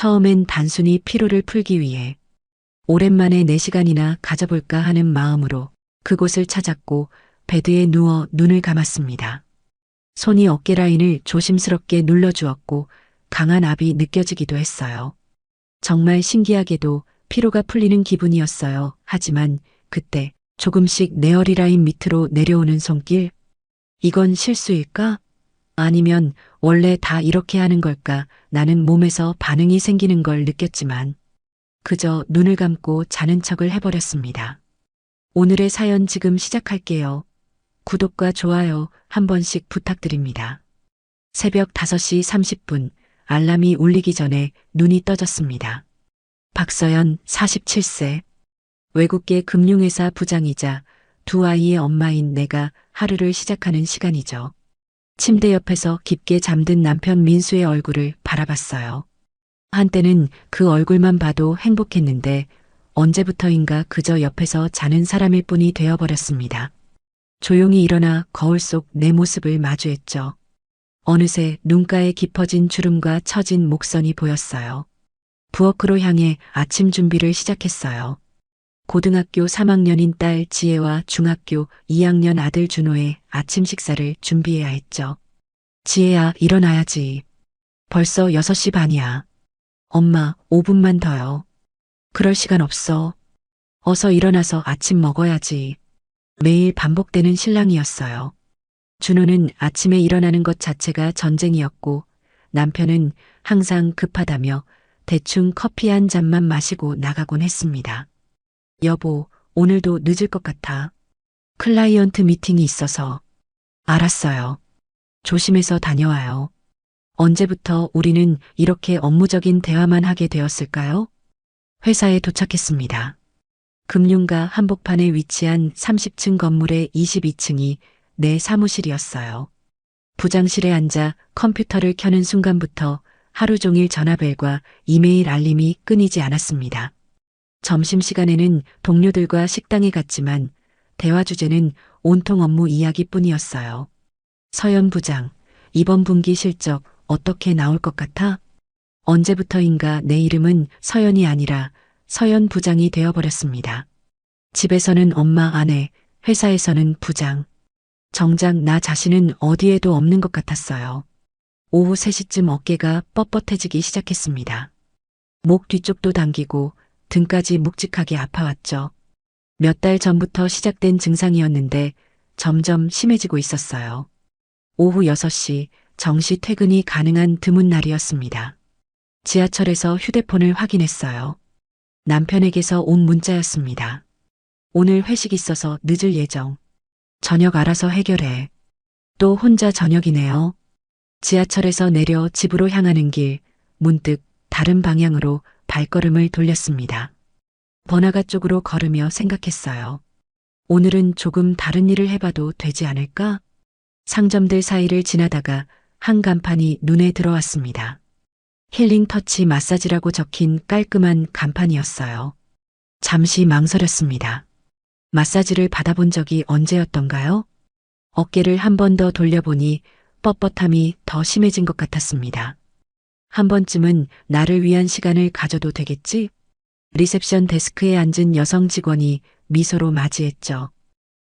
처음엔 단순히 피로를 풀기 위해 오랜만에 4시간이나 가져볼까 하는 마음으로 그곳을 찾았고 베드에 누워 눈을 감았습니다. 손이 어깨 라인을 조심스럽게 눌러주었고 강한 압이 느껴지기도 했어요. 정말 신기하게도 피로가 풀리는 기분이었어요. 하지만 그때 조금씩 내 허리라인 밑으로 내려오는 손길? 이건 실수일까? 아니면 원래 다 이렇게 하는 걸까? 나는 몸에서 반응이 생기는 걸 느꼈지만 그저 눈을 감고 자는 척을 해버렸습니다. 오늘의 사연 지금 시작할게요. 구독과 좋아요 한 번씩 부탁드립니다. 새벽 5시 30분 알람이 울리기 전에 눈이 떠졌습니다. 박서연 47세. 외국계 금융회사 부장이자 2아이의 엄마인 내가 하루를 시작하는 시간이죠. 침대 옆에서 깊게 잠든 남편 민수의 얼굴을 바라봤어요. 한때는 그 얼굴만 봐도 행복했는데 언제부터인가 그저 옆에서 자는 사람일 뿐이 되어버렸습니다. 조용히 일어나 거울 속 내 모습을 마주했죠. 어느새 눈가에 깊어진 주름과 처진 목선이 보였어요. 부엌으로 향해 아침 준비를 시작했어요. 고등학교 3학년인 딸 지혜와 중학교 2학년 아들 준호의 아침 식사를 준비해야 했죠. 지혜야, 일어나야지. 벌써 6시 반이야. 엄마, 5분만 더요. 그럴 시간 없어. 어서 일어나서 아침 먹어야지. 매일 반복되는 실랑이였어요. 준호는 아침에 일어나는 것 자체가 전쟁이었고 남편은 항상 급하다며 대충 커피 한 잔만 마시고 나가곤 했습니다. 여보, 오늘도 늦을 것 같아. 클라이언트 미팅이 있어서. 알았어요. 조심해서 다녀와요. 언제부터 우리는 이렇게 업무적인 대화만 하게 되었을까요? 회사에 도착했습니다. 금융가 한복판에 위치한 30층 건물의 22층이 내 사무실이었어요. 부장실에 앉아 컴퓨터를 켜는 순간부터 하루 종일 전화벨과 이메일 알림이 끊이지 않았습니다. 점심시간에는 동료들과 식당에 갔지만 대화 주제는 온통 업무 이야기뿐이었어요. 서연 부장, 이번 분기 실적 어떻게 나올 것 같아? 언제부터인가 내 이름은 서연이 아니라 서연 부장이 되어버렸습니다. 집에서는 엄마 아내, 회사에서는 부장. 정작 나 자신은 어디에도 없는 것 같았어요. 오후 3시쯤 어깨가 뻣뻣해지기 시작했습니다. 목 뒤쪽도 당기고 등까지 묵직하게 아파왔죠. 몇 달 전부터 시작된 증상이었는데 점점 심해지고 있었어요. 오후 6시 정시 퇴근이 가능한 드문 날이었습니다. 지하철에서 휴대폰을 확인했어요. 남편에게서 온 문자였습니다. 오늘 회식 있어서 늦을 예정. 저녁 알아서 해결해. 또 혼자 저녁이네요. 지하철에서 내려 집으로 향하는 길, 문득 다른 방향으로 발걸음을 돌렸습니다. 번화가 쪽으로 걸으며 생각했어요. 오늘은 조금 다른 일을 해봐도 되지 않을까? 상점들 사이를 지나다가 한 간판이 눈에 들어왔습니다. 힐링 터치 마사지라고 적힌 깔끔한 간판이었어요. 잠시 망설였습니다. 마사지를 받아본 적이 언제였던가요? 어깨를 한 번 더 돌려보니 뻣뻣함이 더 심해진 것 같았습니다. 한 번쯤은 나를 위한 시간을 가져도 되겠지? 리셉션 데스크에 앉은 여성 직원이 미소로 맞이했죠.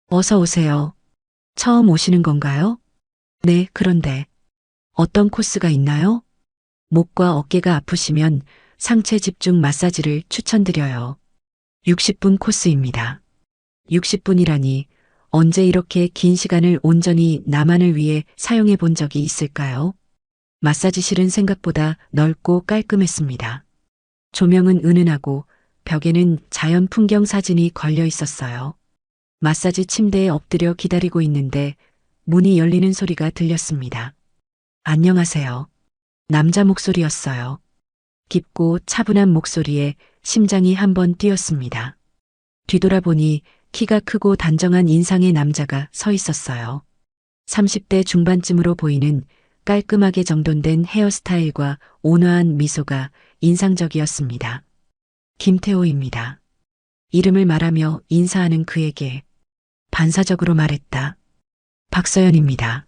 어서 오세요. 처음 오시는 건가요? 네, 그런데 어떤 코스가 있나요? 목과 어깨가 아프시면 상체 집중 마사지를 추천드려요. 60분 코스입니다. 60분이라니 언제 이렇게 긴 시간을 온전히 나만을 위해 사용해 본 적이 있을까요? 마사지실은 생각보다 넓고 깔끔했습니다. 조명은 은은하고 벽에는 자연 풍경 사진이 걸려 있었어요. 마사지 침대에 엎드려 기다리고 있는데 문이 열리는 소리가 들렸습니다. 안녕하세요. 남자 목소리였어요. 깊고 차분한 목소리에 심장이 한번 뛰었습니다. 뒤돌아보니 키가 크고 단정한 인상의 남자가 서 있었어요. 30대 중반쯤으로 보이는 깔끔하게 정돈된 헤어스타일과 온화한 미소가 인상적이었습니다. 김태호입니다. 이름을 말하며 인사하는 그에게 반사적으로 말했다. 박서연입니다.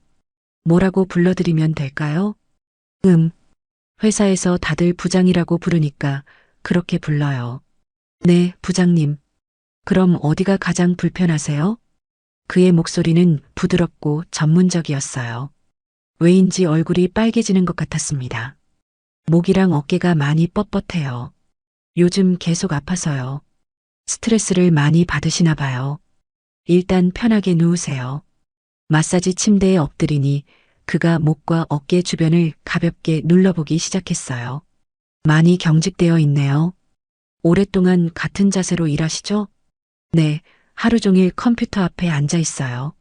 뭐라고 불러드리면 될까요? 회사에서 다들 부장이라고 부르니까 그렇게 불러요. 네, 부장님. 그럼 어디가 가장 불편하세요? 그의 목소리는 부드럽고 전문적이었어요. 왜인지 얼굴이 빨개지는 것 같았습니다. 목이랑 어깨가 많이 뻣뻣해요. 요즘 계속 아파서요. 스트레스를 많이 받으시나 봐요. 일단 편하게 누우세요. 마사지 침대에 엎드리니 그가 목과 어깨 주변을 가볍게 눌러보기 시작했어요. 많이 경직되어 있네요. 오랫동안 같은 자세로 일하시죠? 네, 하루 종일 컴퓨터 앞에 앉아 있어요.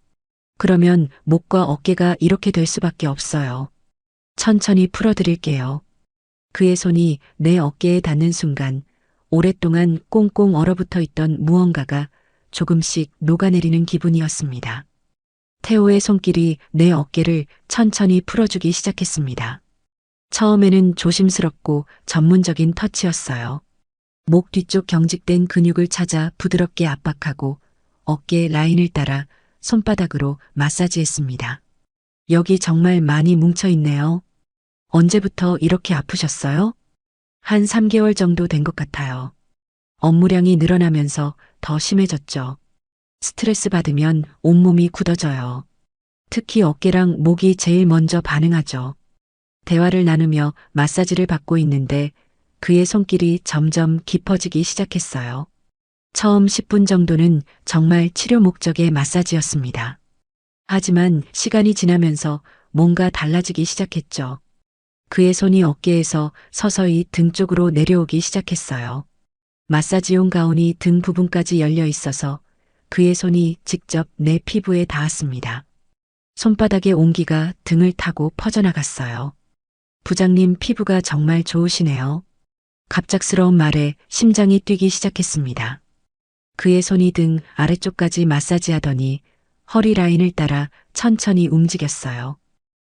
그러면 목과 어깨가 이렇게 될 수밖에 없어요. 천천히 풀어드릴게요. 그의 손이 내 어깨에 닿는 순간 오랫동안 꽁꽁 얼어붙어 있던 무언가가 조금씩 녹아내리는 기분이었습니다. 태호의 손길이 내 어깨를 천천히 풀어주기 시작했습니다. 처음에는 조심스럽고 전문적인 터치였어요. 목 뒤쪽 경직된 근육을 찾아 부드럽게 압박하고 어깨 라인을 따라 손바닥으로 마사지했습니다. 여기 정말 많이 뭉쳐 있네요. 언제부터 이렇게 아프셨어요? 한 3개월 정도 된 것 같아요. 업무량이 늘어나면서 더 심해졌죠. 스트레스 받으면 온몸이 굳어져요. 특히 어깨랑 목이 제일 먼저 반응하죠. 대화를 나누며 마사지를 받고 있는데 그의 손길이 점점 깊어지기 시작했어요. 처음 10분 정도는 정말 치료 목적의 마사지였습니다. 하지만 시간이 지나면서 뭔가 달라지기 시작했죠. 그의 손이 어깨에서 서서히 등 쪽으로 내려오기 시작했어요. 마사지용 가운이 등 부분까지 열려 있어서 그의 손이 직접 내 피부에 닿았습니다. 손바닥의 온기가 등을 타고 퍼져나갔어요. 부장님 피부가 정말 좋으시네요. 갑작스러운 말에 심장이 뛰기 시작했습니다. 그의 손이 등 아래쪽까지 마사지하더니 허리 라인을 따라 천천히 움직였어요.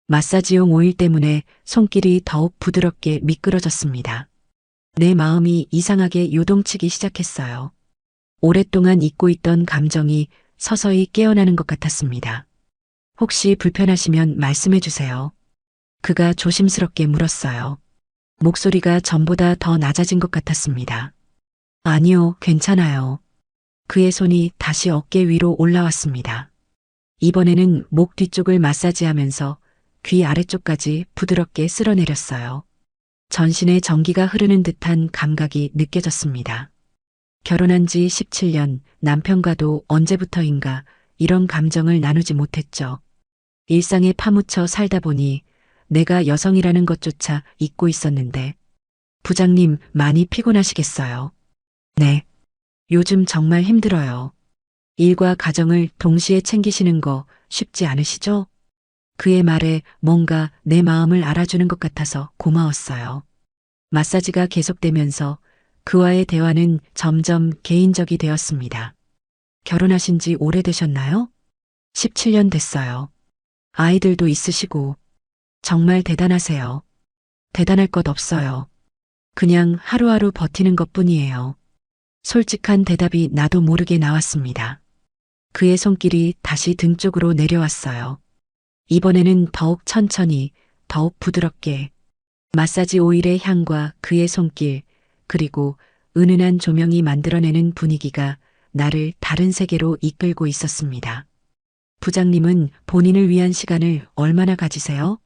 마사지용 오일 때문에 손길이 더욱 부드럽게 미끄러졌습니다. 내 마음이 이상하게 요동치기 시작했어요. 오랫동안 잊고 있던 감정이 서서히 깨어나는 것 같았습니다. 혹시 불편하시면 말씀해 주세요. 그가 조심스럽게 물었어요. 목소리가 전보다 더 낮아진 것 같았습니다. 아니요, 괜찮아요. 그의 손이 다시 어깨 위로 올라왔습니다. 이번에는 목 뒤쪽을 마사지하면서 귀 아래쪽까지 부드럽게 쓸어내렸어요. 전신에 전기가 흐르는 듯한 감각이 느껴졌습니다. 결혼한 지 17년, 남편과도 언제부터인가 이런 감정을 나누지 못했죠. 일상에 파묻혀 살다 보니 내가 여성이라는 것조차 잊고 있었는데, 부장님 많이 피곤하시겠어요? 네. 요즘 정말 힘들어요. 일과 가정을 동시에 챙기시는 거 쉽지 않으시죠? 그의 말에 뭔가 내 마음을 알아주는 것 같아서 고마웠어요. 마사지가 계속되면서 그와의 대화는 점점 개인적이 되었습니다. 결혼하신 지 오래되셨나요? 17년 됐어요. 아이들도 있으시고 정말 대단하세요. 대단할 것 없어요. 그냥 하루하루 버티는 것뿐이에요. 솔직한 대답이 나도 모르게 나왔습니다. 그의 손길이 다시 등 쪽으로 내려왔어요. 이번에는 더욱 천천히, 더욱 부드럽게 마사지 오일의 향과 그의 손길, 그리고 은은한 조명이 만들어내는 분위기가 나를 다른 세계로 이끌고 있었습니다. 부장님은 본인을 위한 시간을 얼마나 가지세요?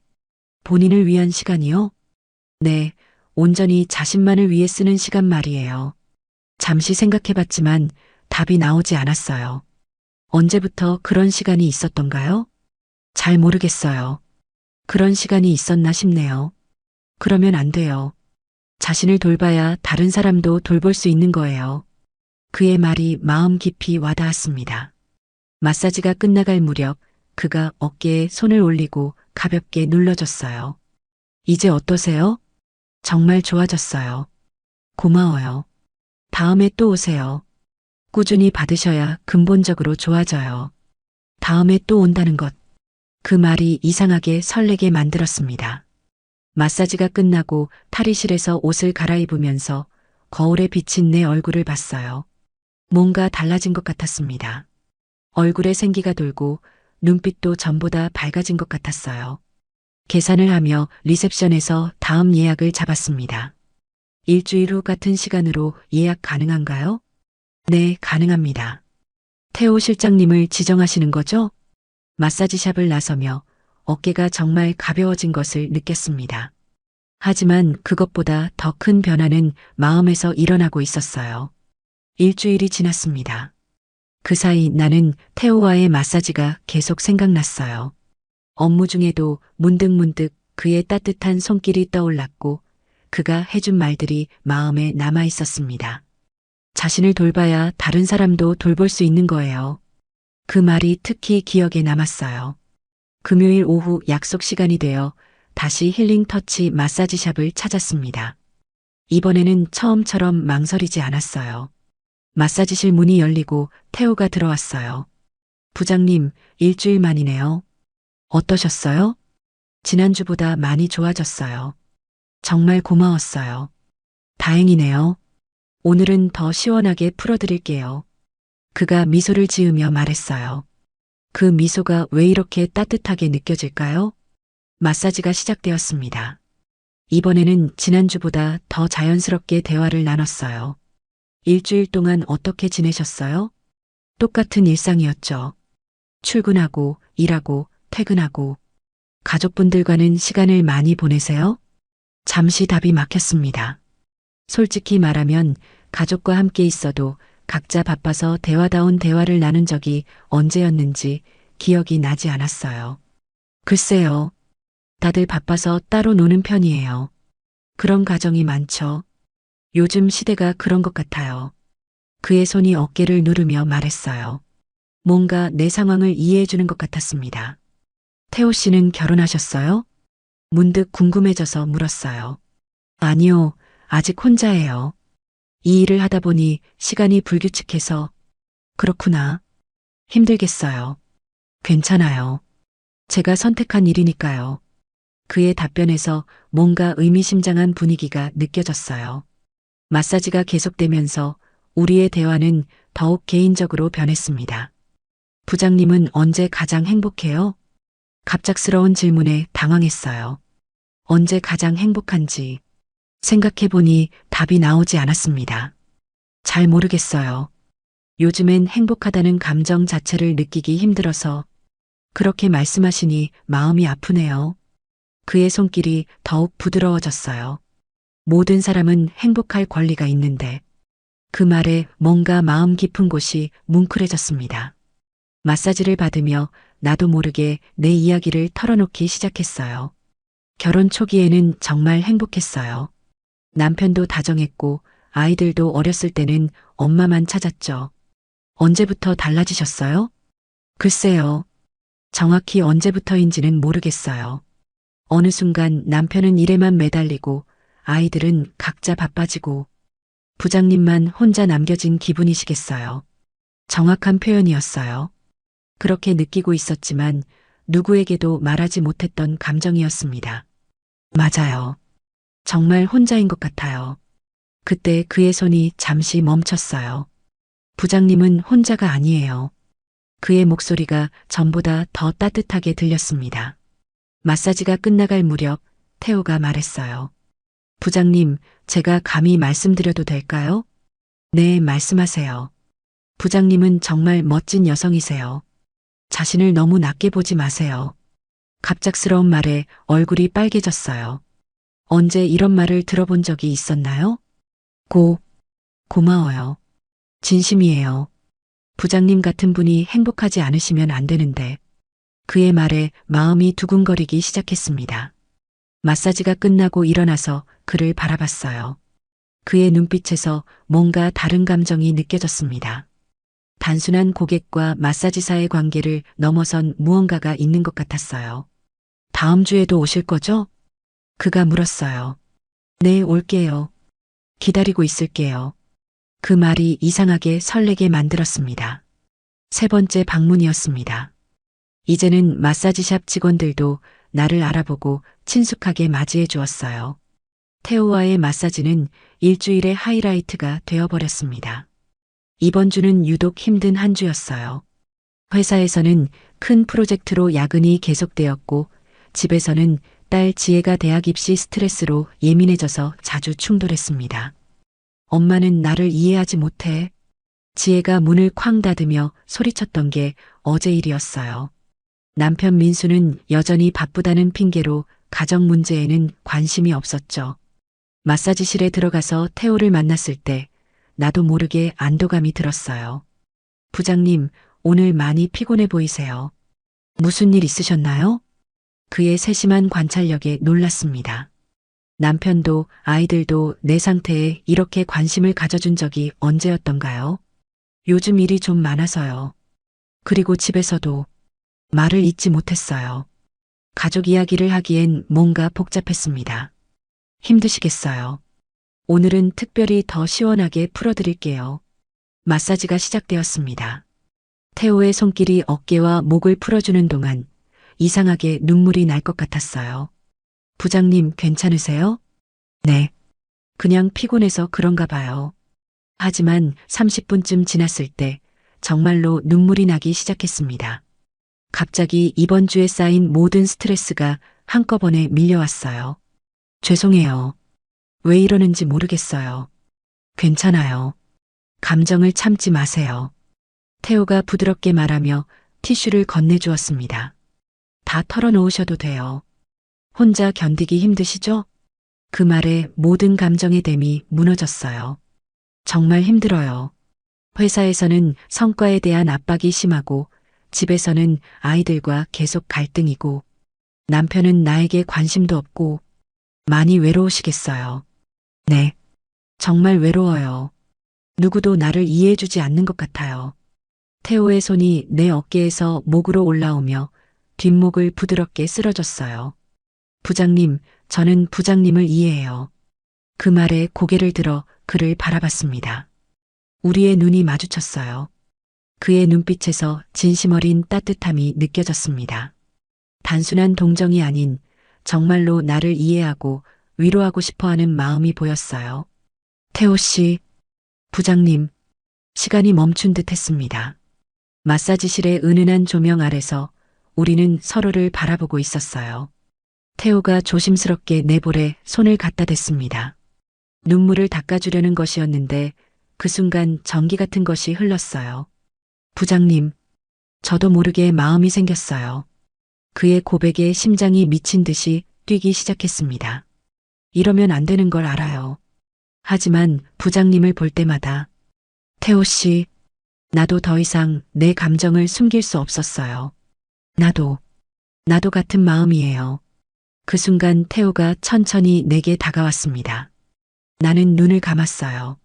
본인을 위한 시간이요? 네, 온전히 자신만을 위해 쓰는 시간 말이에요. 잠시 생각해봤지만 답이 나오지 않았어요. 언제부터 그런 시간이 있었던가요? 잘 모르겠어요. 그런 시간이 있었나 싶네요. 그러면 안 돼요. 자신을 돌봐야 다른 사람도 돌볼 수 있는 거예요. 그의 말이 마음 깊이 와닿았습니다. 마사지가 끝나갈 무렵 그가 어깨에 손을 올리고 가볍게 눌러줬어요. 이제 어떠세요? 정말 좋아졌어요. 고마워요. 다음에 또 오세요. 꾸준히 받으셔야 근본적으로 좋아져요. 다음에 또 온다는 것. 그 말이 이상하게 설레게 만들었습니다. 마사지가 끝나고 탈의실에서 옷을 갈아입으면서 거울에 비친 내 얼굴을 봤어요. 뭔가 달라진 것 같았습니다. 얼굴에 생기가 돌고 눈빛도 전보다 밝아진 것 같았어요. 계산을 하며 리셉션에서 다음 예약을 잡았습니다. 일주일 후 같은 시간으로 예약 가능한가요? 네, 가능합니다. 태호 실장님을 지정하시는 거죠? 마사지샵을 나서며 어깨가 정말 가벼워진 것을 느꼈습니다. 하지만 그것보다 더 큰 변화는 마음에서 일어나고 있었어요. 일주일이 지났습니다. 그 사이 나는 태호와의 마사지가 계속 생각났어요. 업무 중에도 문득문득 그의 따뜻한 손길이 떠올랐고 그가 해준 말들이 마음에 남아 있었습니다. 자신을 돌봐야 다른 사람도 돌볼 수 있는 거예요. 그 말이 특히 기억에 남았어요. 금요일 오후 약속 시간이 되어 다시 힐링 터치 마사지샵을 찾았습니다. 이번에는 처음처럼 망설이지 않았어요. 마사지실 문이 열리고 태호가 들어왔어요. 부장님, 일주일 만이네요. 어떠셨어요? 지난주보다 많이 좋아졌어요. 정말 고마웠어요. 다행이네요. 오늘은 더 시원하게 풀어드릴게요. 그가 미소를 지으며 말했어요. 그 미소가 왜 이렇게 따뜻하게 느껴질까요? 마사지가 시작되었습니다. 이번에는 지난주보다 더 자연스럽게 대화를 나눴어요. 일주일 동안 어떻게 지내셨어요? 똑같은 일상이었죠. 출근하고, 일하고, 퇴근하고. 가족분들과는 시간을 많이 보내세요? 잠시 답이 막혔습니다. 솔직히 말하면 가족과 함께 있어도 각자 바빠서 대화다운 대화를 나눈 적이 언제였는지 기억이 나지 않았어요. 글쎄요. 다들 바빠서 따로 노는 편이에요. 그런 가정이 많죠. 요즘 시대가 그런 것 같아요. 그의 손이 어깨를 누르며 말했어요. 뭔가 내 상황을 이해해 주는 것 같았습니다. 태호 씨는 결혼하셨어요? 문득 궁금해져서 물었어요. 아니요, 아직 혼자예요. 이 일을 하다 보니 시간이 불규칙해서. 그렇구나. 힘들겠어요. 괜찮아요. 제가 선택한 일이니까요. 그의 답변에서 뭔가 의미심장한 분위기가 느껴졌어요. 마사지가 계속되면서 우리의 대화는 더욱 개인적으로 변했습니다. 부장님은 언제 가장 행복해요? 갑작스러운 질문에 당황했어요. 언제 가장 행복한지 생각해보니 답이 나오지 않았습니다. 잘 모르겠어요. 요즘엔 행복하다는 감정 자체를 느끼기 힘들어서 그렇게 말씀하시니 마음이 아프네요. 그의 손길이 더욱 부드러워졌어요. 모든 사람은 행복할 권리가 있는데 그 말에 뭔가 마음 깊은 곳이 뭉클해졌습니다. 마사지를 받으며 나도 모르게 내 이야기를 털어놓기 시작했어요. 결혼 초기에는 정말 행복했어요. 남편도 다정했고 아이들도 어렸을 때는 엄마만 찾았죠. 언제부터 달라지셨어요? 글쎄요. 정확히 언제부터인지는 모르겠어요. 어느 순간 남편은 일에만 매달리고 아이들은 각자 바빠지고 부장님만 혼자 남겨진 기분이시겠어요. 정확한 표현이었어요. 그렇게 느끼고 있었지만 누구에게도 말하지 못했던 감정이었습니다. 맞아요. 정말 혼자인 것 같아요. 그때 그의 손이 잠시 멈췄어요. 부장님은 혼자가 아니에요. 그의 목소리가 전보다 더 따뜻하게 들렸습니다. 마사지가 끝나갈 무렵 태호가 말했어요. 부장님, 제가 감히 말씀드려도 될까요? 네, 말씀하세요. 부장님은 정말 멋진 여성이세요. 자신을 너무 낮게 보지 마세요. 갑작스러운 말에 얼굴이 빨개졌어요. 언제 이런 말을 들어본 적이 있었나요? 고마워요. 진심이에요. 부장님 같은 분이 행복하지 않으시면 안 되는데 그의 말에 마음이 두근거리기 시작했습니다. 마사지가 끝나고 일어나서 그를 바라봤어요. 그의 눈빛에서 뭔가 다른 감정이 느껴졌습니다. 단순한 고객과 마사지사의 관계를 넘어선 무언가가 있는 것 같았어요. 다음 주에도 오실 거죠? 그가 물었어요. 네, 올게요. 기다리고 있을게요. 그 말이 이상하게 설레게 만들었습니다. 세 번째 방문이었습니다. 이제는 마사지샵 직원들도 나를 알아보고 친숙하게 맞이해 주었어요. 태호와의 마사지는 일주일의 하이라이트가 되어버렸습니다. 이번 주는 유독 힘든 한 주였어요. 회사에서는 큰 프로젝트로 야근이 계속되었고 집에서는 딸 지혜가 대학 입시 스트레스로 예민해져서 자주 충돌했습니다. 엄마는 나를 이해하지 못해. 지혜가 문을 쾅 닫으며 소리쳤던 게 어제 일이었어요. 남편 민수는 여전히 바쁘다는 핑계로 가정 문제에는 관심이 없었죠. 마사지실에 들어가서 태호를 만났을 때 나도 모르게 안도감이 들었어요. 부장님, 오늘 많이 피곤해 보이세요. 무슨 일 있으셨나요? 그의 세심한 관찰력에 놀랐습니다. 남편도 아이들도 내 상태에 이렇게 관심을 가져준 적이 언제였던가요? 요즘 일이 좀 많아서요. 그리고 집에서도 말을 잇지 못했어요. 가족 이야기를 하기엔 뭔가 복잡했습니다. 힘드시겠어요. 오늘은 특별히 더 시원하게 풀어드릴게요. 마사지가 시작되었습니다. 태호의 손길이 어깨와 목을 풀어주는 동안 이상하게 눈물이 날 것 같았어요. 부장님 괜찮으세요? 네. 그냥 피곤해서 그런가 봐요. 하지만 30분쯤 지났을 때 정말로 눈물이 나기 시작했습니다. 갑자기 이번 주에 쌓인 모든 스트레스가 한꺼번에 밀려왔어요. 죄송해요. 왜 이러는지 모르겠어요. 괜찮아요. 감정을 참지 마세요. 태호가 부드럽게 말하며 티슈를 건네주었습니다. 다 털어놓으셔도 돼요. 혼자 견디기 힘드시죠? 그 말에 모든 감정의 댐이 무너졌어요. 정말 힘들어요. 회사에서는 성과에 대한 압박이 심하고 집에서는 아이들과 계속 갈등이고 남편은 나에게 관심도 없고 많이 외로우시겠어요. 네. 정말 외로워요. 누구도 나를 이해해주지 않는 것 같아요. 태호의 손이 내 어깨에서 목으로 올라오며 뒷목을 부드럽게 쓸어줬어요. 부장님, 저는 부장님을 이해해요. 그 말에 고개를 들어 그를 바라봤습니다. 우리의 눈이 마주쳤어요. 그의 눈빛에서 진심 어린 따뜻함이 느껴졌습니다. 단순한 동정이 아닌 정말로 나를 이해하고 위로하고 싶어 하는 마음이 보였어요. 태호 씨, 부장님, 시간이 멈춘 듯 했습니다. 마사지실의 은은한 조명 아래서 우리는 서로를 바라보고 있었어요. 태호가 조심스럽게 내 볼에 손을 갖다 댔습니다. 눈물을 닦아주려는 것이었는데 그 순간 전기 같은 것이 흘렀어요. 부장님, 저도 모르게 마음이 생겼어요. 그의 고백에 심장이 미친 듯이 뛰기 시작했습니다. 이러면 안 되는 걸 알아요. 하지만 부장님을 볼 때마다 태호 씨, 나도 더 이상 내 감정을 숨길 수 없었어요. 나도 같은 마음이에요. 그 순간 태호가 천천히 내게 다가왔습니다. 나는 눈을 감았어요.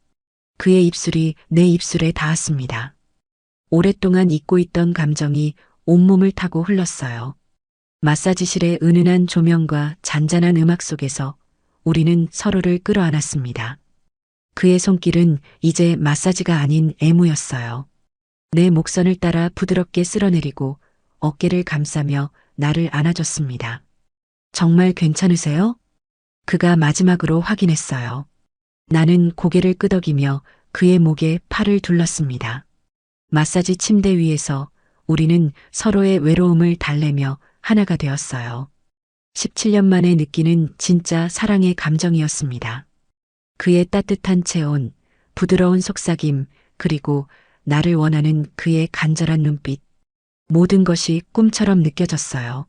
그의 입술이 내 입술에 닿았습니다. 오랫동안 잊고 있던 감정이 온몸을 타고 흘렀어요. 마사지실의 은은한 조명과 잔잔한 음악 속에서 우리는 서로를 끌어안았습니다. 그의 손길은 이제 마사지가 아닌 애무였어요. 내 목선을 따라 부드럽게 쓸어내리고 어깨를 감싸며 나를 안아줬습니다. 정말 괜찮으세요? 그가 마지막으로 확인했어요. 나는 고개를 끄덕이며 그의 목에 팔을 둘렀습니다. 마사지 침대 위에서 우리는 서로의 외로움을 달래며 하나가 되었어요. 17년 만에 느끼는 진짜 사랑의 감정이었습니다. 그의 따뜻한 체온, 부드러운 속삭임, 그리고 나를 원하는 그의 간절한 눈빛. 모든 것이 꿈처럼 느껴졌어요.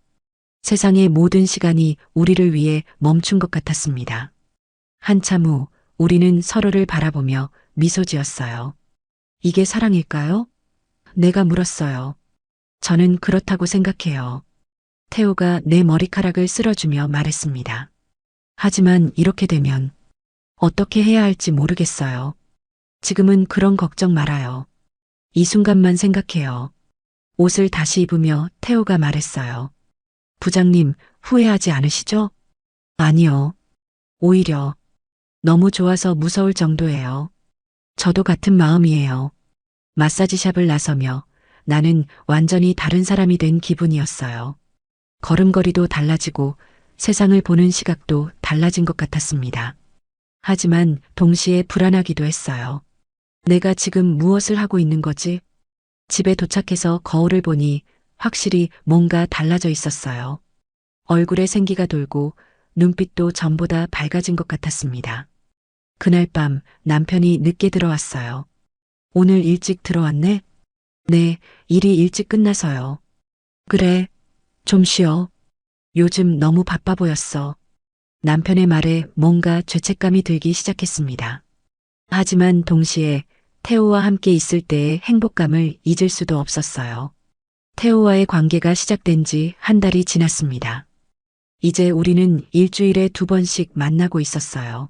세상의 모든 시간이 우리를 위해 멈춘 것 같았습니다. 한참 후 우리는 서로를 바라보며 미소 지었어요. 이게 사랑일까요? 내가 물었어요. 저는 그렇다고 생각해요. 태호가 내 머리카락을 쓸어주며 말했습니다. 하지만 이렇게 되면 어떻게 해야 할지 모르겠어요. 지금은 그런 걱정 말아요. 이 순간만 생각해요. 옷을 다시 입으며 태호가 말했어요. 부장님, 후회하지 않으시죠? 아니요. 오히려 너무 좋아서 무서울 정도예요. 저도 같은 마음이에요. 마사지샵을 나서며 나는 완전히 다른 사람이 된 기분이었어요. 걸음걸이도 달라지고 세상을 보는 시각도 달라진 것 같았습니다. 하지만 동시에 불안하기도 했어요. 내가 지금 무엇을 하고 있는 거지? 집에 도착해서 거울을 보니 확실히 뭔가 달라져 있었어요. 얼굴에 생기가 돌고 눈빛도 전보다 밝아진 것 같았습니다. 그날 밤 남편이 늦게 들어왔어요. 오늘 일찍 들어왔네? 네, 일이 일찍 끝나서요. 그래, 좀 쉬어. 요즘 너무 바빠 보였어. 남편의 말에 뭔가 죄책감이 들기 시작했습니다. 하지만 동시에 태호와 함께 있을 때의 행복감을 잊을 수도 없었어요. 태호와의 관계가 시작된 지 한 달이 지났습니다. 이제 우리는 일주일에 2번씩 만나고 있었어요.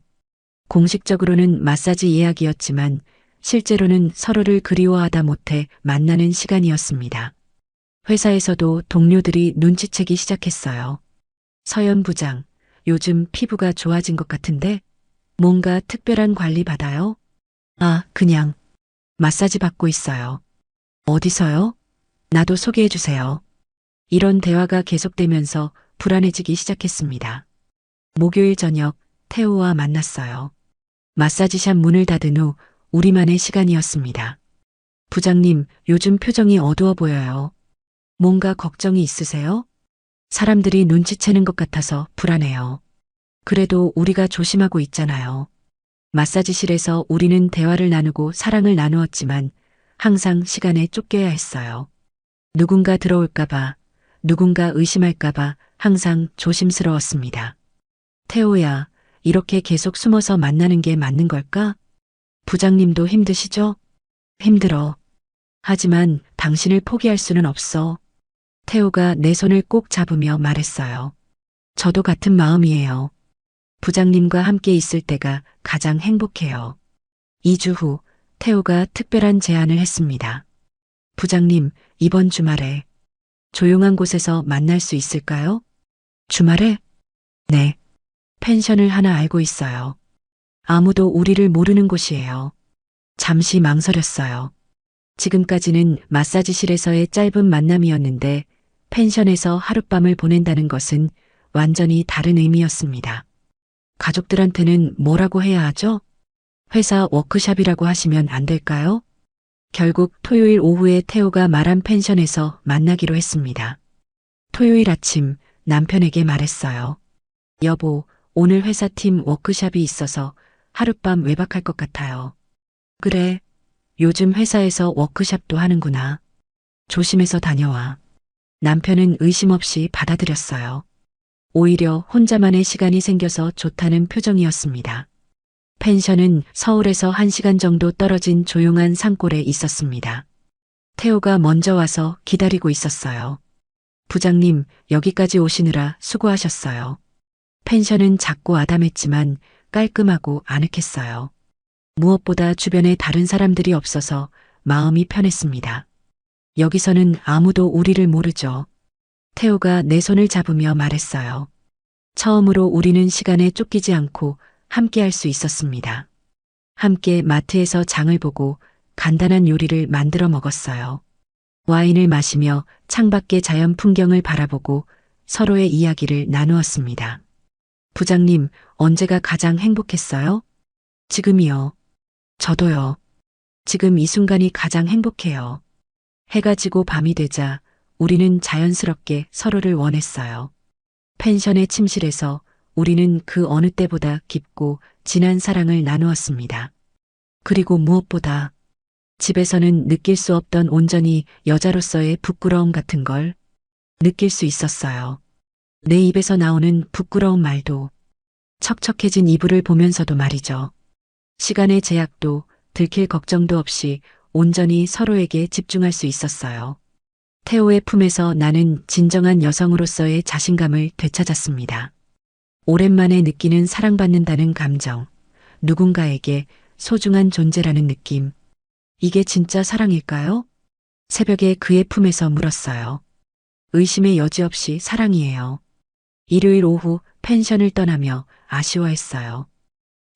공식적으로는 마사지 예약이었지만 실제로는 서로를 그리워하다 못해 만나는 시간이었습니다. 회사에서도 동료들이 눈치채기 시작했어요. 서연 부장, 요즘 피부가 좋아진 것 같은데 뭔가 특별한 관리 받아요? 아, 그냥 마사지 받고 있어요. 어디서요? 나도 소개해 주세요. 이런 대화가 계속되면서 불안해지기 시작했습니다. 목요일 저녁 태호와 만났어요. 마사지샵 문을 닫은 후 우리만의 시간이었습니다. 부장님, 요즘 표정이 어두워 보여요. 뭔가 걱정이 있으세요? 사람들이 눈치채는 것 같아서 불안해요. 그래도 우리가 조심하고 있잖아요. 마사지실에서 우리는 대화를 나누고 사랑을 나누었지만 항상 시간에 쫓겨야 했어요. 누군가 들어올까봐, 누군가 의심할까봐 항상 조심스러웠습니다. 태호야, 이렇게 계속 숨어서 만나는 게 맞는 걸까? 부장님도 힘드시죠? 힘들어. 하지만 당신을 포기할 수는 없어. 태호가 내 손을 꼭 잡으며 말했어요. 저도 같은 마음이에요. 부장님과 함께 있을 때가 가장 행복해요. 2주 후 태호가 특별한 제안을 했습니다. 부장님, 이번 주말에 조용한 곳에서 만날 수 있을까요? 주말에? 네. 펜션을 하나 알고 있어요. 아무도 우리를 모르는 곳이에요. 잠시 망설였어요. 지금까지는 마사지실에서의 짧은 만남이었는데 펜션에서 하룻밤을 보낸다는 것은 완전히 다른 의미였습니다. 가족들한테는 뭐라고 해야 하죠? 회사 워크샵이라고 하시면 안 될까요? 결국 토요일 오후에 태호가 말한 펜션에서 만나기로 했습니다. 토요일 아침 남편에게 말했어요. 여보, 오늘 회사팀 워크샵이 있어서 하룻밤 외박할 것 같아요. 그래, 요즘 회사에서 워크샵도 하는구나. 조심해서 다녀와. 남편은 의심 없이 받아들였어요. 오히려 혼자만의 시간이 생겨서 좋다는 표정이었습니다. 펜션은 서울에서 1시간 정도 떨어진 조용한 산골에 있었습니다. 태호가 먼저 와서 기다리고 있었어요. 부장님, 여기까지 오시느라 수고하셨어요. 펜션은 작고 아담했지만 깔끔하고 아늑했어요. 무엇보다 주변에 다른 사람들이 없어서 마음이 편했습니다. 여기서는 아무도 우리를 모르죠. 태호가 내 손을 잡으며 말했어요. 처음으로 우리는 시간에 쫓기지 않고 함께 할 수 있었습니다. 함께 마트에서 장을 보고 간단한 요리를 만들어 먹었어요. 와인을 마시며 창밖의 자연 풍경을 바라보고 서로의 이야기를 나누었습니다. 부장님, 언제가 가장 행복했어요? 지금이요. 저도요. 지금 이 순간이 가장 행복해요. 해가 지고 밤이 되자 우리는 자연스럽게 서로를 원했어요. 펜션의 침실에서 우리는 그 어느 때보다 깊고 진한 사랑을 나누었습니다. 그리고 무엇보다 집에서는 느낄 수 없던 온전히 여자로서의 부끄러움 같은 걸 느낄 수 있었어요. 내 입에서 나오는 부끄러운 말도 척척해진 이불을 보면서도 말이죠. 시간의 제약도 들킬 걱정도 없이 온전히 서로에게 집중할 수 있었어요. 태호의 품에서 나는 진정한 여성으로서의 자신감을 되찾았습니다. 오랜만에 느끼는 사랑받는다는 감정, 누군가에게 소중한 존재라는 느낌. 이게 진짜 사랑일까요? 새벽에 그의 품에서 물었어요. 의심의 여지 없이 사랑이에요. 일요일 오후 펜션을 떠나며 아쉬워했어요.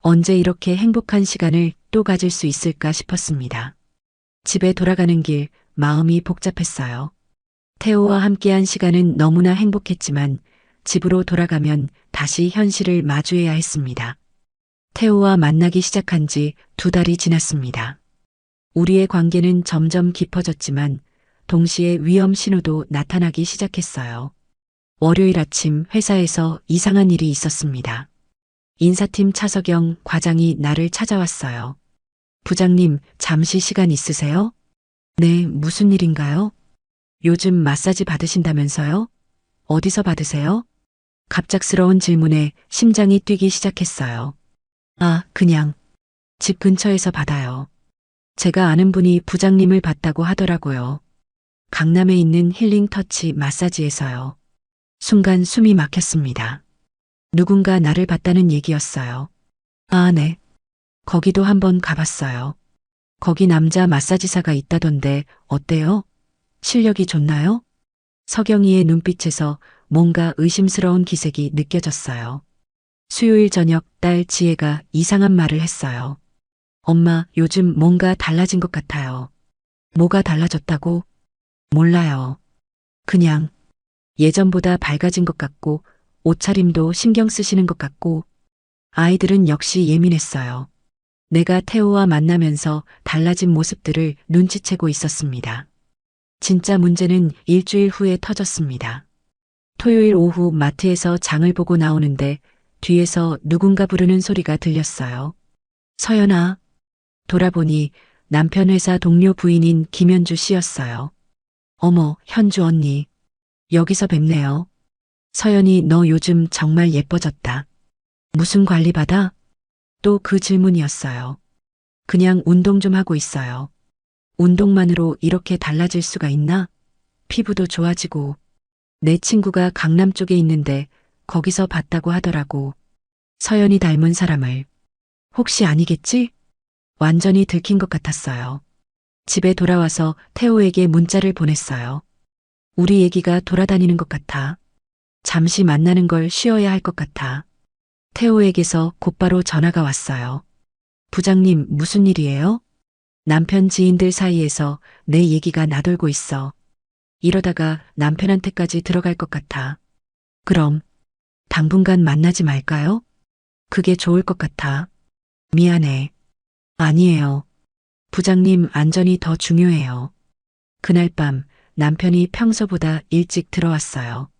언제 이렇게 행복한 시간을 또 가질 수 있을까 싶었습니다. 집에 돌아가는 길 마음이 복잡했어요. 태호와 함께한 시간은 너무나 행복했지만 집으로 돌아가면 다시 현실을 마주해야 했습니다. 태호와 만나기 시작한 지 2달이 지났습니다. 우리의 관계는 점점 깊어졌지만 동시에 위험 신호도 나타나기 시작했어요. 월요일 아침 회사에서 이상한 일이 있었습니다. 인사팀 차석영 과장이 나를 찾아왔어요. 부장님, 잠시 시간 있으세요? 네, 무슨 일인가요? 요즘 마사지 받으신다면서요? 어디서 받으세요? 갑작스러운 질문에 심장이 뛰기 시작했어요. 아, 그냥 집 근처에서 받아요. 제가 아는 분이 부장님을 봤다고 하더라고요. 강남에 있는 힐링 터치 마사지에서요. 순간 숨이 막혔습니다. 누군가 나를 봤다는 얘기였어요. 아, 네. 거기도 한번 가봤어요. 거기 남자 마사지사가 있다던데 어때요? 실력이 좋나요? 석영이의 눈빛에서 뭔가 의심스러운 기색이 느껴졌어요. 수요일 저녁 딸 지혜가 이상한 말을 했어요. 엄마, 요즘 뭔가 달라진 것 같아요. 뭐가 달라졌다고? 몰라요. 그냥 예전보다 밝아진 것 같고 옷차림도 신경 쓰시는 것 같고 아이들은 역시 예민했어요. 내가 태호와 만나면서 달라진 모습들을 눈치채고 있었습니다. 진짜 문제는 일주일 후에 터졌습니다. 토요일 오후 마트에서 장을 보고 나오는데 뒤에서 누군가 부르는 소리가 들렸어요. 서연아. 돌아보니 남편 회사 동료 부인인 김현주 씨였어요. 어머, 현주 언니. 여기서 뵙네요. 서연이 너 요즘 정말 예뻐졌다. 무슨 관리 받아? 또 그 질문이었어요. 그냥 운동 좀 하고 있어요. 운동만으로 이렇게 달라질 수가 있나? 피부도 좋아지고. 내 친구가 강남 쪽에 있는데 거기서 봤다고 하더라고. 서연이 닮은 사람을. 혹시 아니겠지? 완전히 들킨 것 같았어요. 집에 돌아와서 태호에게 문자를 보냈어요. 우리 얘기가 돌아다니는 것 같아. 잠시 만나는 걸 쉬어야 할 것 같아. 태호에게서 곧바로 전화가 왔어요. 부장님, 무슨 일이에요? 남편 지인들 사이에서 내 얘기가 나돌고 있어. 이러다가 남편한테까지 들어갈 것 같아. 그럼 당분간 만나지 말까요? 그게 좋을 것 같아. 미안해. 아니에요. 부장님 안전이 더 중요해요. 그날 밤 남편이 평소보다 일찍 들어왔어요.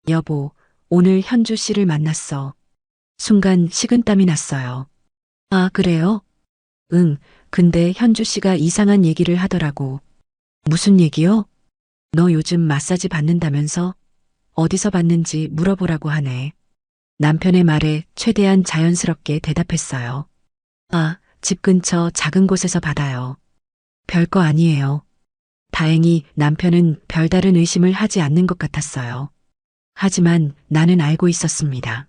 여보, 오늘 현주 씨를 만났어. 순간 식은땀이 났어요. 아, 그래요? 응, 근데 현주 씨가 이상한 얘기를 하더라고. 무슨 얘기요? 너 요즘 마사지 받는다면서? 어디서 받는지 물어보라고 하네. 남편의 말에 최대한 자연스럽게 대답했어요. 아, 집 근처 작은 곳에서 받아요. 별거 아니에요. 다행히 남편은 별다른 의심을 하지 않는 것 같았어요. 하지만 나는 알고 있었습니다.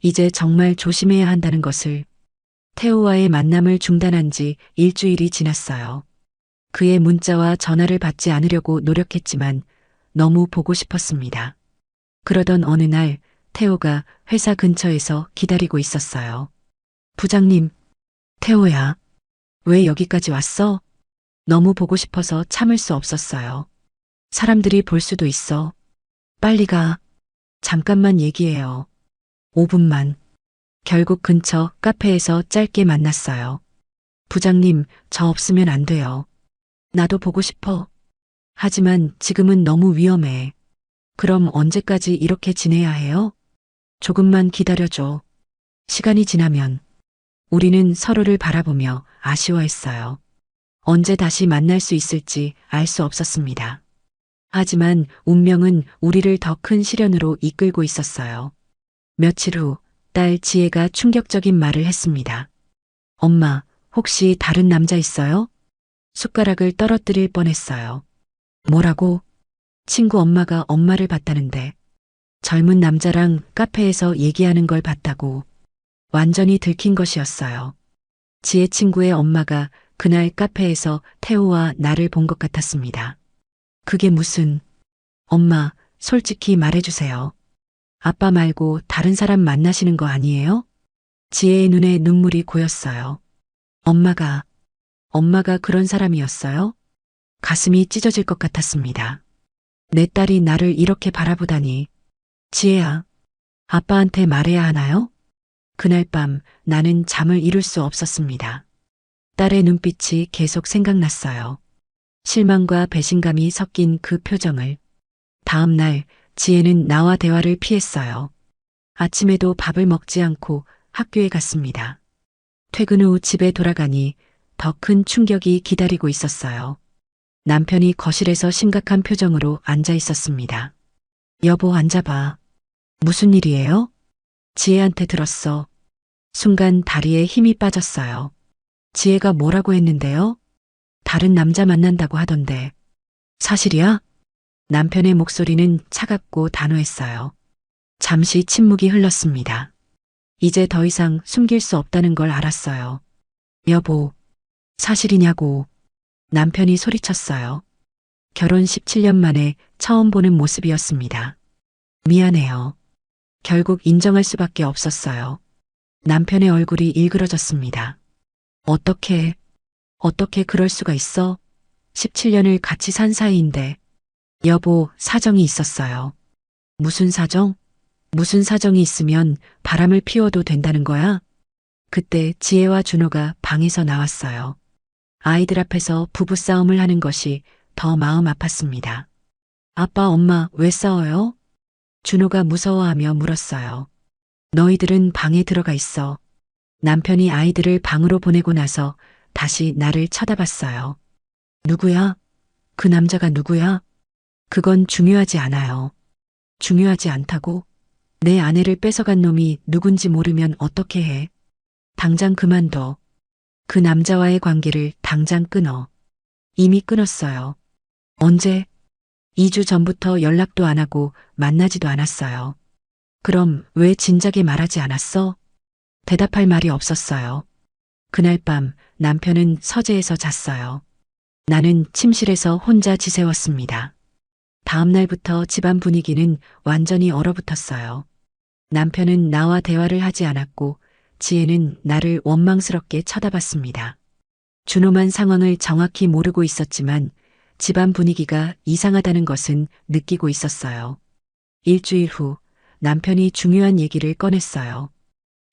이제 정말 조심해야 한다는 것을. 태호와의 만남을 중단한 지 일주일이 지났어요. 그의 문자와 전화를 받지 않으려고 노력했지만 너무 보고 싶었습니다. 그러던 어느 날 태호가 회사 근처에서 기다리고 있었어요. 부장님, 태호야, 왜 여기까지 왔어? 너무 보고 싶어서 참을 수 없었어요. 사람들이 볼 수도 있어. 빨리 가. 잠깐만 얘기해요. 5분만. 결국 근처 카페에서 짧게 만났어요. 부장님, 저 없으면 안 돼요. 나도 보고 싶어. 하지만 지금은 너무 위험해. 그럼 언제까지 이렇게 지내야 해요? 조금만 기다려줘. 시간이 지나면 우리는 서로를 바라보며 아쉬워했어요. 언제 다시 만날 수 있을지 알 수 없었습니다. 하지만 운명은 우리를 더 큰 시련으로 이끌고 있었어요. 며칠 후 딸 지혜가 충격적인 말을 했습니다. 엄마, 혹시 다른 남자 있어요? 숟가락을 떨어뜨릴 뻔했어요. 뭐라고? 친구 엄마가 엄마를 봤다는데 젊은 남자랑 카페에서 얘기하는 걸 봤다고. 완전히 들킨 것이었어요. 지혜 친구의 엄마가 그날 카페에서 태호와 나를 본 것 같았습니다. 그게 무슨... 엄마, 솔직히 말해주세요. 아빠 말고 다른 사람 만나시는 거 아니에요? 지혜의 눈에 눈물이 고였어요. 엄마가 그런 사람이었어요? 가슴이 찢어질 것 같았습니다. 내 딸이 나를 이렇게 바라보다니. 지혜야, 아빠한테 말해야 하나요? 그날 밤 나는 잠을 이룰 수 없었습니다. 딸의 눈빛이 계속 생각났어요. 실망과 배신감이 섞인 그 표정을. 다음 날 지혜는 나와 대화를 피했어요. 아침에도 밥을 먹지 않고 학교에 갔습니다. 퇴근 후 집에 돌아가니 더 큰 충격이 기다리고 있었어요. 남편이 거실에서 심각한 표정으로 앉아 있었습니다. 여보, 앉아봐. 무슨 일이에요? 지혜한테 들었어. 순간 다리에 힘이 빠졌어요. 지혜가 뭐라고 했는데요? 다른 남자 만난다고 하던데. 사실이야? 남편의 목소리는 차갑고 단호했어요. 잠시 침묵이 흘렀습니다. 이제 더 이상 숨길 수 없다는 걸 알았어요. 여보, 사실이냐고. 남편이 소리쳤어요. 결혼 17년 만에 처음 보는 모습이었습니다. 미안해요. 결국 인정할 수밖에 없었어요. 남편의 얼굴이 일그러졌습니다. 어떻게 그럴 수가 있어? 17년을 같이 산 사이인데. 여보, 사정이 있었어요. 무슨 사정? 무슨 사정이 있으면 바람을 피워도 된다는 거야? 그때 지혜와 준호가 방에서 나왔어요. 아이들 앞에서 부부싸움을 하는 것이 더 마음 아팠습니다. 아빠, 엄마, 왜 싸워요? 준호가 무서워하며 물었어요. 너희들은 방에 들어가 있어. 남편이 아이들을 방으로 보내고 나서 다시 나를 쳐다봤어요. 누구야? 그 남자가 누구야? 그건 중요하지 않아요. 중요하지 않다고? 내 아내를 뺏어간 놈이 누군지 모르면 어떻게 해? 당장 그만둬. 그 남자와의 관계를 당장 끊어. 이미 끊었어요. 언제? 2주 전부터 연락도 안 하고 만나지도 않았어요. 그럼 왜 진작에 말하지 않았어? 대답할 말이 없었어요. 그날 밤 남편은 서재에서 잤어요. 나는 침실에서 혼자 지새웠습니다. 다음 날부터 집안 분위기는 완전히 얼어붙었어요. 남편은 나와 대화를 하지 않았고 지혜는 나를 원망스럽게 쳐다봤습니다. 준호만 상황을 정확히 모르고 있었지만 집안 분위기가 이상하다는 것은 느끼고 있었어요. 일주일 후 남편이 중요한 얘기를 꺼냈어요.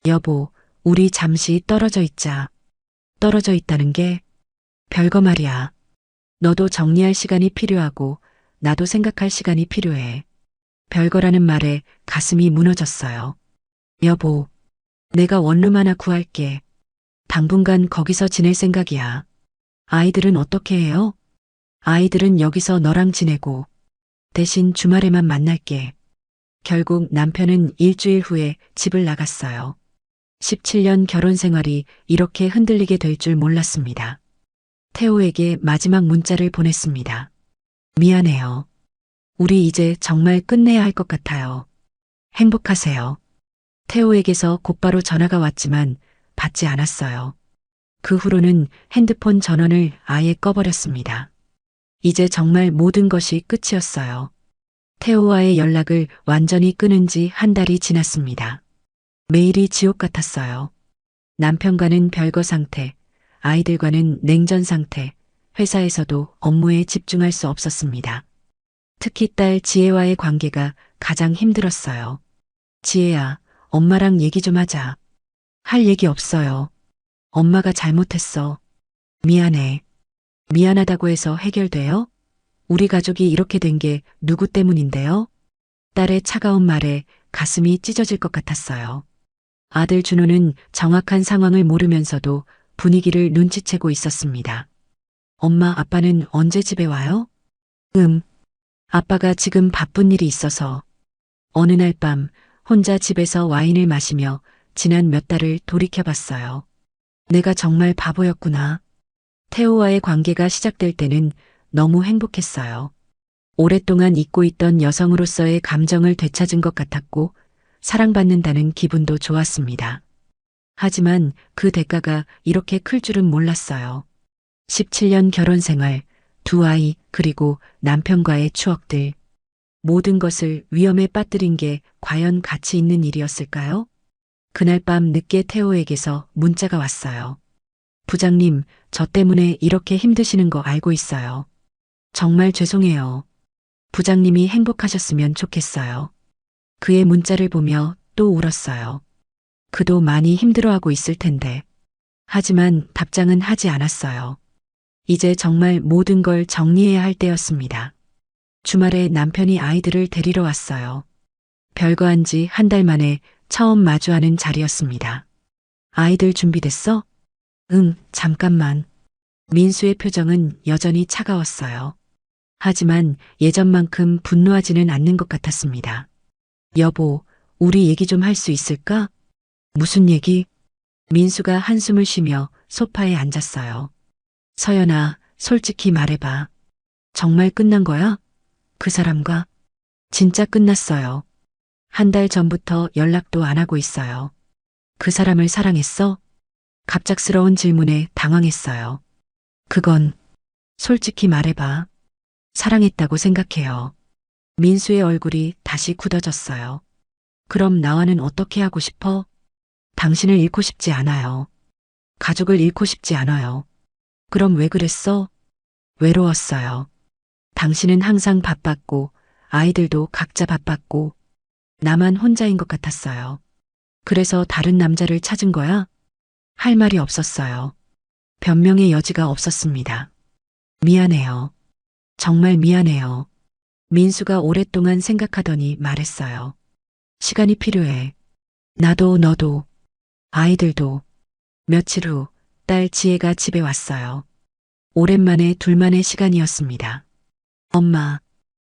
여보, 우리 잠시 떨어져 있자. 떨어져 있다는 게 별거 말이야. 너도 정리할 시간이 필요하고 나도 생각할 시간이 필요해. 별거라는 말에 가슴이 무너졌어요. 여보, 내가 원룸 하나 구할게. 당분간 거기서 지낼 생각이야. 아이들은 어떻게 해요? 아이들은 여기서 너랑 지내고 대신 주말에만 만날게. 결국 남편은 일주일 후에 집을 나갔어요. 17년 결혼 생활이 이렇게 흔들리게 될 줄 몰랐습니다. 태호에게 마지막 문자를 보냈습니다. 미안해요. 우리 이제 정말 끝내야 할 것 같아요. 행복하세요. 태호에게서 곧바로 전화가 왔지만 받지 않았어요. 그 후로는 핸드폰 전원을 아예 꺼버렸습니다. 이제 정말 모든 것이 끝이었어요. 태호와의 연락을 완전히 끊은 지 한 달이 지났습니다. 매일이 지옥 같았어요. 남편과는 별거 상태, 아이들과는 냉전 상태, 회사에서도 업무에 집중할 수 없었습니다. 특히 딸 지혜와의 관계가 가장 힘들었어요. 지혜야, 엄마랑 얘기 좀 하자. 할 얘기 없어요. 엄마가 잘못했어. 미안해. 미안하다고 해서 해결돼요? 우리 가족이 이렇게 된 게 누구 때문인데요? 딸의 차가운 말에 가슴이 찢어질 것 같았어요. 아들 준호는 정확한 상황을 모르면서도 분위기를 눈치채고 있었습니다. 엄마, 아빠는 언제 집에 와요? 아빠가 지금 바쁜 일이 있어서. 어느 날 밤 혼자 집에서 와인을 마시며 지난 몇 달을 돌이켜봤어요. 내가 정말 바보였구나. 태호와의 관계가 시작될 때는 너무 행복했어요. 오랫동안 잊고 있던 여성으로서의 감정을 되찾은 것 같았고 사랑받는다는 기분도 좋았습니다. 하지만 그 대가가 이렇게 클 줄은 몰랐어요. 17년 결혼 생활, 두 아이, 그리고 남편과의 추억들. 모든 것을 위험에 빠뜨린 게 과연 가치 있는 일이었을까요? 그날 밤 늦게 태호에게서 문자가 왔어요. 부장님, 저 때문에 이렇게 힘드시는 거 알고 있어요. 정말 죄송해요. 부장님이 행복하셨으면 좋겠어요. 그의 문자를 보며 또 울었어요. 그도 많이 힘들어하고 있을 텐데. 하지만 답장은 하지 않았어요. 이제 정말 모든 걸 정리해야 할 때였습니다. 주말에 남편이 아이들을 데리러 왔어요. 별거 한지 한 달 만에 처음 마주하는 자리였습니다. 아이들 준비됐어? 응, 잠깐만. 민수의 표정은 여전히 차가웠어요. 하지만 예전만큼 분노하지는 않는 것 같았습니다. 여보, 우리 얘기 좀 할 수 있을까? 무슨 얘기? 민수가 한숨을 쉬며 소파에 앉았어요. 서연아, 솔직히 말해봐. 정말 끝난 거야? 그 사람과? 진짜 끝났어요. 한 달 전부터 연락도 안 하고 있어요. 그 사람을 사랑했어? 갑작스러운 질문에 당황했어요. 그건 솔직히 말해봐. 사랑했다고 생각해요. 민수의 얼굴이 다시 굳어졌어요. 그럼 나와는 어떻게 하고 싶어? 당신을 잃고 싶지 않아요. 가족을 잃고 싶지 않아요. 그럼 왜 그랬어? 외로웠어요. 당신은 항상 바빴고, 아이들도 각자 바빴고, 나만 혼자인 것 같았어요. 그래서 다른 남자를 찾은 거야? 할 말이 없었어요. 변명의 여지가 없었습니다. 미안해요. 정말 미안해요. 민수가 오랫동안 생각하더니 말했어요. 시간이 필요해. 나도 너도 아이들도. 며칠 후 딸 지혜가 집에 왔어요. 오랜만에 둘만의 시간이었습니다. 엄마.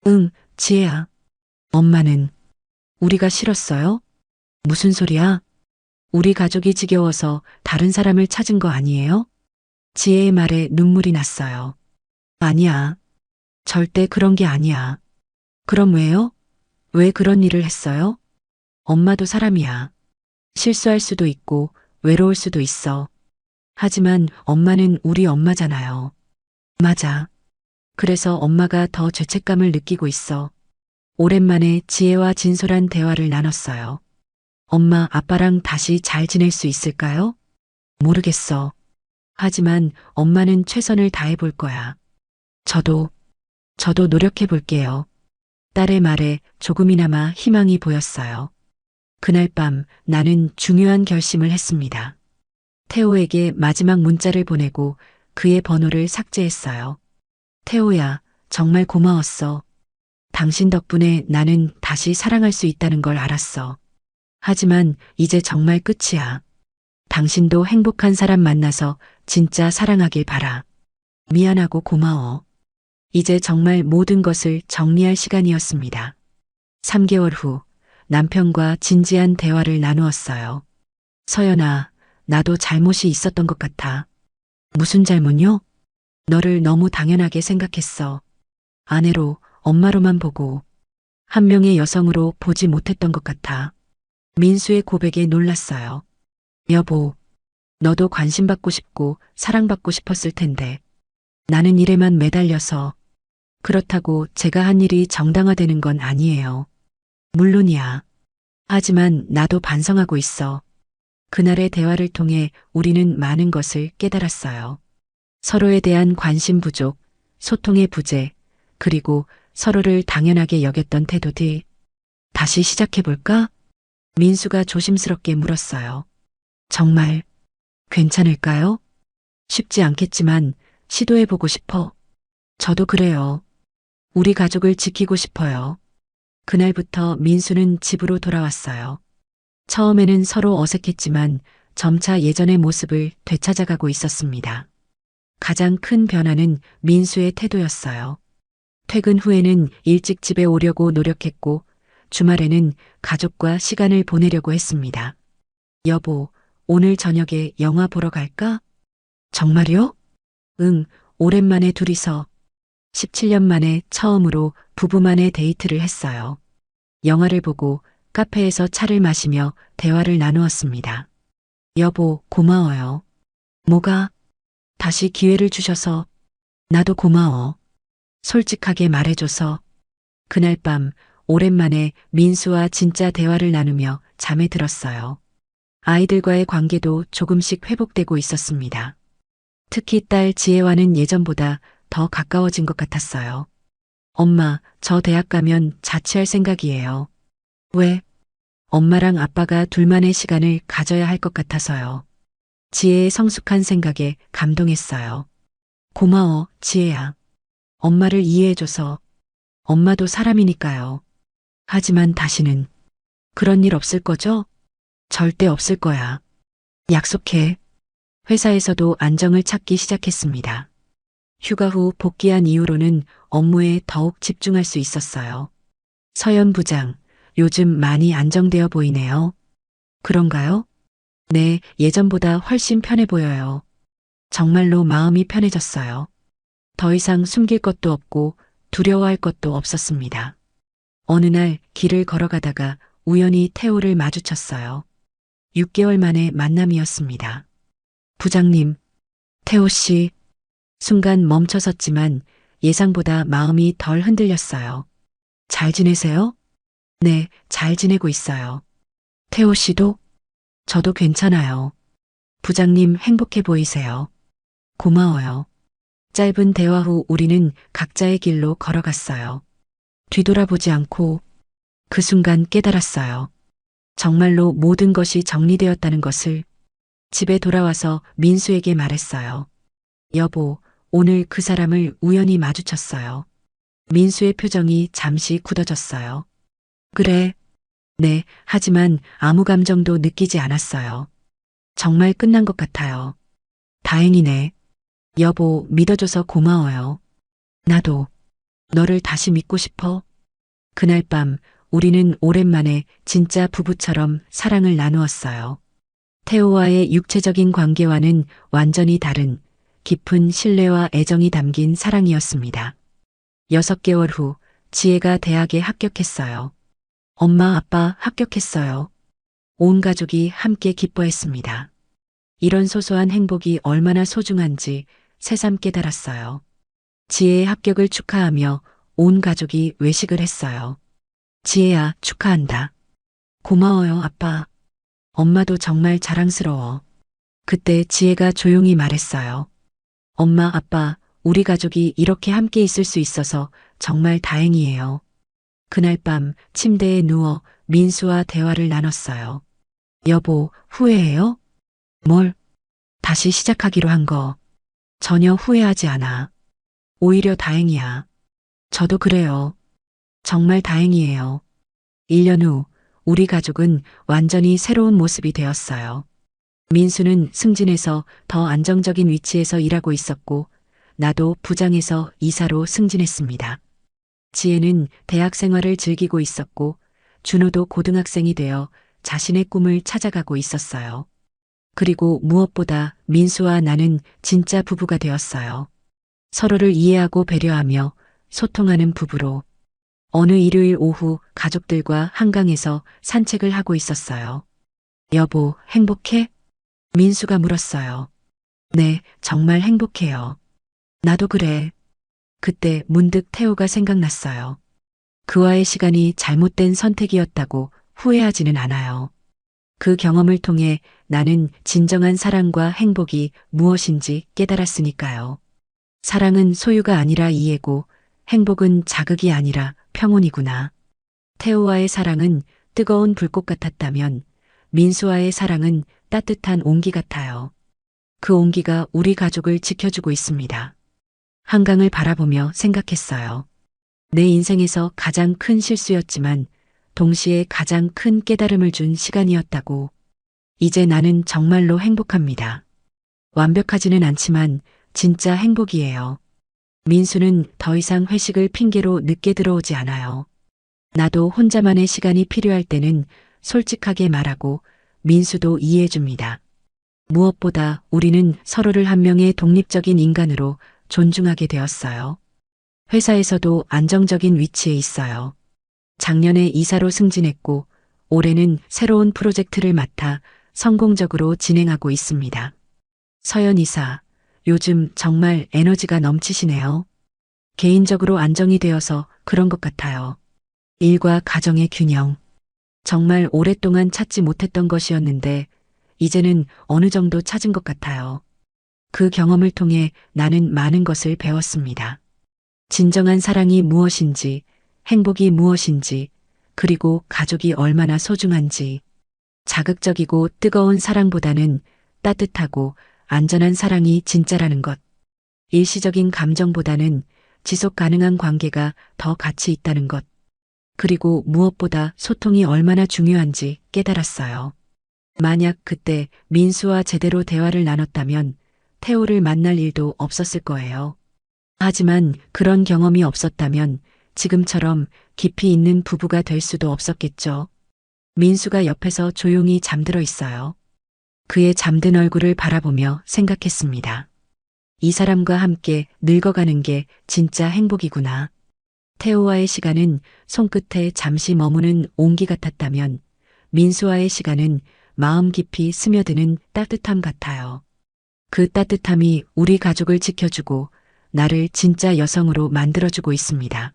응, 지혜야. 엄마는 우리가 싫었어요? 무슨 소리야? 우리 가족이 지겨워서 다른 사람을 찾은 거 아니에요? 지혜의 말에 눈물이 났어요. 아니야. 절대 그런 게 아니야. 그럼 왜요? 왜 그런 일을 했어요? 엄마도 사람이야. 실수할 수도 있고 외로울 수도 있어. 하지만 엄마는 우리 엄마잖아요. 맞아. 그래서 엄마가 더 죄책감을 느끼고 있어. 오랜만에 지혜와 진솔한 대화를 나눴어요. 엄마, 아빠랑 다시 잘 지낼 수 있을까요? 모르겠어. 하지만 엄마는 최선을 다해 볼 거야. 저도 노력해 볼게요. 딸의 말에 조금이나마 희망이 보였어요. 그날 밤 나는 중요한 결심을 했습니다. 태호에게 마지막 문자를 보내고 그의 번호를 삭제했어요. 태호야, 정말 고마웠어. 당신 덕분에 나는 다시 사랑할 수 있다는 걸 알았어. 하지만 이제 정말 끝이야. 당신도 행복한 사람 만나서 진짜 사랑하길 바라. 미안하고 고마워. 이제 정말 모든 것을 정리할 시간이었습니다. 3개월 후 남편과 진지한 대화를 나누었어요. 서연아, 나도 잘못이 있었던 것 같아. 무슨 잘못요? 너를 너무 당연하게 생각했어. 아내로, 엄마로만 보고 한 명의 여성으로 보지 못했던 것 같아. 민수의 고백에 놀랐어요. 여보, 너도 관심받고 싶고 사랑받고 싶었을 텐데 나는 일에만 매달려서 그렇다고 제가 한 일이 정당화되는 건 아니에요. 물론이야. 하지만 나도 반성하고 있어. 그날의 대화를 통해 우리는 많은 것을 깨달았어요. 서로에 대한 관심 부족, 소통의 부재, 그리고 서로를 당연하게 여겼던 태도들. 다시 시작해볼까? 민수가 조심스럽게 물었어요. 정말 괜찮을까요? 쉽지 않겠지만 시도해보고 싶어. 저도 그래요. 우리 가족을 지키고 싶어요. 그날부터 민수는 집으로 돌아왔어요. 처음에는 서로 어색했지만 점차 예전의 모습을 되찾아가고 있었습니다. 가장 큰 변화는 민수의 태도였어요. 퇴근 후에는 일찍 집에 오려고 노력했고 주말에는 가족과 시간을 보내려고 했습니다. 여보, 오늘 저녁에 영화 보러 갈까? 정말요? 응, 오랜만에 둘이서 17년 만에 처음으로 부부만의 데이트를 했어요. 영화를 보고 카페에서 차를 마시며 대화를 나누었습니다. 여보, 고마워요. 뭐가? 다시 기회를 주셔서. 나도 고마워. 솔직하게 말해줘서. 그날 밤 오랜만에 민수와 진짜 대화를 나누며 잠에 들었어요. 아이들과의 관계도 조금씩 회복되고 있었습니다. 특히 딸 지혜와는 예전보다 더 가까워진 것 같았어요. 엄마, 저 대학 가면 자취할 생각이에요. 왜? 엄마랑 아빠가 둘만의 시간을 가져야 할 것 같아서요. 지혜의 성숙한 생각에 감동했어요. 고마워, 지혜야. 엄마를 이해해줘서. 엄마도 사람이니까요. 하지만 다시는 그런 일 없을 거죠? 절대 없을 거야. 약속해. 회사에서도 안정을 찾기 시작했습니다. 휴가 후 복귀한 이후로는 업무에 더욱 집중할 수 있었어요. 서연 부장, 요즘 많이 안정되어 보이네요. 그런가요? 네, 예전보다 훨씬 편해 보여요. 정말로 마음이 편해졌어요. 더 이상 숨길 것도 없고 두려워할 것도 없었습니다. 어느 날 길을 걸어가다가 우연히 태호를 마주쳤어요. 6개월 만에 만남이었습니다. 부장님, 태호 씨. 순간 멈춰섰지만 예상보다 마음이 덜 흔들렸어요. 잘 지내세요? 네, 잘 지내고 있어요. 태호 씨도? 저도 괜찮아요. 부장님 행복해 보이세요. 고마워요. 짧은 대화 후 우리는 각자의 길로 걸어갔어요. 뒤돌아보지 않고 그 순간 깨달았어요. 정말로 모든 것이 정리되었다는 것을. 집에 돌아와서 민수에게 말했어요. 여보, 오늘 그 사람을 우연히 마주쳤어요. 민수의 표정이 잠시 굳어졌어요. 그래. 네, 하지만 아무 감정도 느끼지 않았어요. 정말 끝난 것 같아요. 다행이네. 여보, 믿어줘서 고마워요. 나도 너를 다시 믿고 싶어. 그날 밤 우리는 오랜만에 진짜 부부처럼 사랑을 나누었어요. 태호와의 육체적인 관계와는 완전히 다른 깊은 신뢰와 애정이 담긴 사랑이었습니다. 6개월 후 지혜가 대학에 합격했어요. 엄마, 아빠 합격했어요. 온 가족이 함께 기뻐했습니다. 이런 소소한 행복이 얼마나 소중한지 새삼 깨달았어요. 지혜의 합격을 축하하며 온 가족이 외식을 했어요. 지혜야, 축하한다. 고마워요, 아빠. 엄마도 정말 자랑스러워. 그때 지혜가 조용히 말했어요. 엄마, 아빠, 우리 가족이 이렇게 함께 있을 수 있어서 정말 다행이에요. 그날 밤 침대에 누워 민수와 대화를 나눴어요. 여보, 후회해요? 뭘? 다시 시작하기로 한 거. 전혀 후회하지 않아. 오히려 다행이야. 저도 그래요. 정말 다행이에요. 1년 후 우리 가족은 완전히 새로운 모습이 되었어요. 민수는 승진해서 더 안정적인 위치에서 일하고 있었고, 나도 부장에서 이사로 승진했습니다. 지혜는 대학 생활을 즐기고 있었고, 준호도 고등학생이 되어 자신의 꿈을 찾아가고 있었어요. 그리고 무엇보다 민수와 나는 진짜 부부가 되었어요. 서로를 이해하고 배려하며 소통하는 부부로. 어느 일요일 오후 가족들과 한강에서 산책을 하고 있었어요. 여보, 행복해? 민수가 물었어요. 네, 정말 행복해요. 나도 그래. 그때 문득 태호가 생각났어요. 그와의 시간이 잘못된 선택이었다고 후회하지는 않아요. 그 경험을 통해 나는 진정한 사랑과 행복이 무엇인지 깨달았으니까요. 사랑은 소유가 아니라 이해고, 행복은 자극이 아니라 평온이구나. 태호와의 사랑은 뜨거운 불꽃 같았다면 민수와의 사랑은 따뜻한 온기 같아요. 그 온기가 우리 가족을 지켜주고 있습니다. 한강을 바라보며 생각했어요. 내 인생에서 가장 큰 실수였지만 동시에 가장 큰 깨달음을 준 시간이었다고. 이제 나는 정말로 행복합니다. 완벽하지는 않지만 진짜 행복이에요. 민수는 더 이상 회식을 핑계로 늦게 들어오지 않아요. 나도 혼자만의 시간이 필요할 때는 솔직하게 말하고 민수도 이해해줍니다. 무엇보다 우리는 서로를 한 명의 독립적인 인간으로 존중하게 되었어요. 회사에서도 안정적인 위치에 있어요. 작년에 이사로 승진했고 올해는 새로운 프로젝트를 맡아 성공적으로 진행하고 있습니다. 서연 이사, 요즘 정말 에너지가 넘치시네요. 개인적으로 안정이 되어서 그런 것 같아요. 일과 가정의 균형. 정말 오랫동안 찾지 못했던 것이었는데 이제는 어느 정도 찾은 것 같아요. 그 경험을 통해 나는 많은 것을 배웠습니다. 진정한 사랑이 무엇인지, 행복이 무엇인지, 그리고 가족이 얼마나 소중한지. 자극적이고 뜨거운 사랑보다는 따뜻하고 안전한 사랑이 진짜라는 것. 일시적인 감정보다는 지속 가능한 관계가 더 가치 있다는 것. 그리고 무엇보다 소통이 얼마나 중요한지 깨달았어요. 만약 그때 민수와 제대로 대화를 나눴다면 태호를 만날 일도 없었을 거예요. 하지만 그런 경험이 없었다면 지금처럼 깊이 있는 부부가 될 수도 없었겠죠. 민수가 옆에서 조용히 잠들어 있어요. 그의 잠든 얼굴을 바라보며 생각했습니다. 이 사람과 함께 늙어가는 게 진짜 행복이구나. 태호와의 시간은 손끝에 잠시 머무는 온기 같았다면 민수와의 시간은 마음 깊이 스며드는 따뜻함 같아요. 그 따뜻함이 우리 가족을 지켜주고 나를 진짜 여성으로 만들어주고 있습니다.